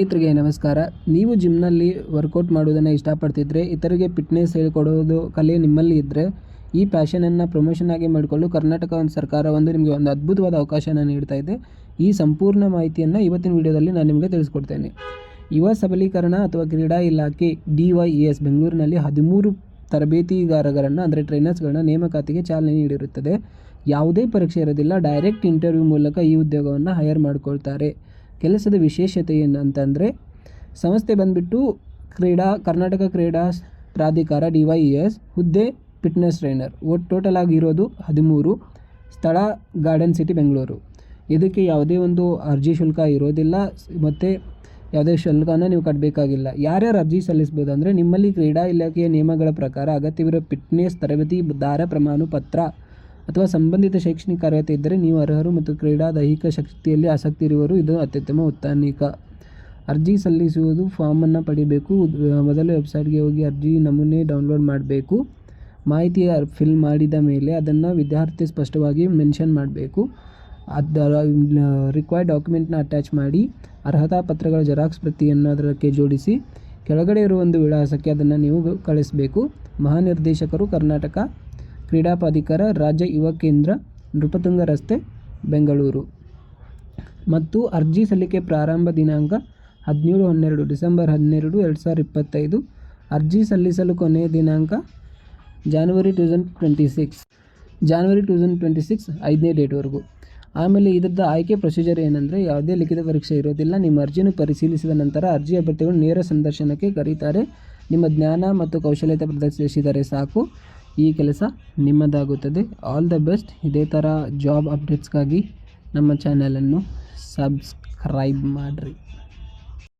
ಸ್ನೇಹಿತರಿಗೆ ನಮಸ್ಕಾರ. ನೀವು ಜಿಮ್ನಲ್ಲಿ ವರ್ಕೌಟ್ ಮಾಡೋದನ್ನು ಇಷ್ಟಪಡ್ತಿದ್ರೆ, ಇತರಿಗೆ ಫಿಟ್ನೆಸ್ ಹೇಳಿಕೊಡೋದು ಕಲೆ ನಿಮ್ಮಲ್ಲಿ ಇದ್ದರೆ, ಈ ಪ್ಯಾಷನನ್ನು ಪ್ರಮೋಷನ್ ಆಗಿ ಮಾಡಿಕೊಳ್ಳಲು ಕರ್ನಾಟಕ ಸರ್ಕಾರ ನಿಮಗೆ ಒಂದು ಅದ್ಭುತವಾದ ಅವಕಾಶನ ನೀಡ್ತಾ ಇದೆ. ಈ ಸಂಪೂರ್ಣ ಮಾಹಿತಿಯನ್ನು ಇವತ್ತಿನ ವಿಡಿಯೋದಲ್ಲಿ ನಾನು ನಿಮಗೆ ತಿಳಿಸ್ಕೊಡ್ತೇನೆ. ಯುವ ಸಬಲೀಕರಣ ಅಥವಾ ಕ್ರೀಡಾ ಇಲಾಖೆ DYES ಬೆಂಗಳೂರಿನಲ್ಲಿ 13 ತರಬೇತಿಗಾರರನ್ನು ಅಂದರೆ ಟ್ರೈನರ್ಸ್ಗಳನ್ನ ನೇಮಕಾತಿಗೆ ಚಾಲನೆ ನೀಡಿರುತ್ತದೆ. ಯಾವುದೇ ಪರೀಕ್ಷೆ ಇರೋದಿಲ್ಲ, ಡೈರೆಕ್ಟ್ ಇಂಟರ್ವ್ಯೂ ಮೂಲಕ ಈ ಉದ್ಯೋಗವನ್ನು ಹೈರ್ ಮಾಡ್ಕೊಳ್ತಾರೆ. ಕೆಲಸದ ವಿಶೇಷತೆ ಏನಂತಂದರೆ, ಸಂಸ್ಥೆ ಬಂದುಬಿಟ್ಟು ಕರ್ನಾಟಕ ಕ್ರೀಡಾ ಪ್ರಾಧಿಕಾರ DYES, ಹುದ್ದೆ ಫಿಟ್ನೆಸ್ ಟ್ರೈನರ್. ಟೋಟಲ್ ಆಗಿರೋದು 13. ಸ್ಥಳ ಗಾರ್ಡನ್ ಸಿಟಿ ಬೆಂಗಳೂರು. ಇದಕ್ಕೆ ಯಾವುದೇ ಒಂದು ಅರ್ಜಿ ಶುಲ್ಕ ಇರೋದಿಲ್ಲ ಮತ್ತು ಯಾವುದೇ ಶುಲ್ಕನ ನೀವು ಕಟ್ಟಬೇಕಾಗಿಲ್ಲ. ಯಾರ್ಯಾರು ಅರ್ಜಿ ಸಲ್ಲಿಸ್ಬೋದು ಅಂದರೆ, ನಿಮ್ಮಲ್ಲಿ ಕ್ರೀಡಾ ಇಲಾಖೆಯ ನಿಯಮಗಳ ಪ್ರಕಾರ ಅಗತ್ಯವಿರೋ ಫಿಟ್ನೆಸ್ ತರಬೇತಿದಾರ ಪ್ರಮಾಣ ಪತ್ರ ಅಥವಾ ಸಂಬಂಧಿತ ಶೈಕ್ಷಣಿಕ ಅರ್ಹತೆ ಇದ್ದರೆ ನೀವು ಅರ್ಹರು ಮತ್ತು ಕ್ರೀಡಾ ದೈಹಿಕ ಶಕ್ತಿಯಲ್ಲಿ ಆಸಕ್ತಿ ಇರುವವರು ಇದು ಅತ್ಯುತ್ತಮ ಉತ್ತನಿಕ. ಅರ್ಜಿ ಸಲ್ಲಿಸುವುದು ಫಾರ್ಮನ್ನು ಪಡಿಬೇಕು. ಮೊದಲು ವೆಬ್ಸೈಟ್ಗೆ ಹೋಗಿ ಅರ್ಜಿ ನಮೂನೆ ಡೌನ್ಲೋಡ್ ಮಾಡಬೇಕು. ಮಾಹಿತಿ ಫಿಲ್ ಮಾಡಿದ ಮೇಲೆ ಅದನ್ನು ವಿದ್ಯಾರ್ಥಿ ಸ್ಪಷ್ಟವಾಗಿ ಮೆನ್ಷನ್ ಮಾಡಬೇಕು. ಅದರ ರಿಕ್ವೈರ್ಡ್ ಡಾಕ್ಯುಮೆಂಟ್ನ ಅಟ್ಯಾಚ್ ಮಾಡಿ ಅರ್ಹತಾ ಪತ್ರಗಳ ಜೆರಾಕ್ಸ್ ಪ್ರತಿಯನ್ನು ಅದಕ್ಕೆ ಜೋಡಿಸಿ ಕೆಳಗಡೆ ಇರುವ ಒಂದು ವಿಳಾಸಕ್ಕೆ ಅದನ್ನು ನೀವು ಕಳಿಸಬೇಕು. ಮಹಾನಿರ್ದೇಶಕರು ಕರ್ನಾಟಕ ಕ್ರೀಡಾ ಪ್ರಾಧಿಕಾರ, ರಾಜ್ಯ ಯುವ ಕೇಂದ್ರ, ನೃಪತುಂಗ ರಸ್ತೆ, ಬೆಂಗಳೂರು. ಮತ್ತು ಅರ್ಜಿ ಸಲ್ಲಿಕೆ ಪ್ರಾರಂಭ ದಿನಾಂಕ 17-12 ಡಿಸೆಂಬರ್ 12, 2025. ಅರ್ಜಿ ಸಲ್ಲಿಸಲು ಕೊನೆಯ ದಿನಾಂಕ ಜಾನ್ವರಿ 2026 5ನೇ ಡೇಟ್ವರೆಗೂ. ಆಮೇಲೆ ಇದರದ ಆಯ್ಕೆ ಪ್ರೊಸೀಜರ್ ಏನಂದರೆ, ಯಾವುದೇ ಲಿಖಿತ ಪರೀಕ್ಷೆ ಇರೋದಿಲ್ಲ. ನಿಮ್ಮ ಅರ್ಜಿಯನ್ನು ಪರಿಶೀಲಿಸಿದ ನಂತರ ಅರ್ಜಿ ಅಭ್ಯರ್ಥಿಗಳು ನೇರ ಸಂದರ್ಶನಕ್ಕೆ ಕರೀತಾರೆ. ನಿಮ್ಮ ಜ್ಞಾನ ಮತ್ತು ಕೌಶಲ್ಯತೆ ಪ್ರದರ್ಶಿಸಿದರೆ ಸಾಕು, ಈ ಕೆಲಸ ನಿಮ್ಮದಾಗುತ್ತದೆ. All the best. ಇದೇ ಥರ ಜಾಬ್ ಅಪ್ಡೇಟ್ಸ್ಗಾಗಿ ನಮ್ಮ ಚಾನಲನ್ನು ಸಬ್ಸ್ಕ್ರೈಬ್ ಮಾಡಿರಿ.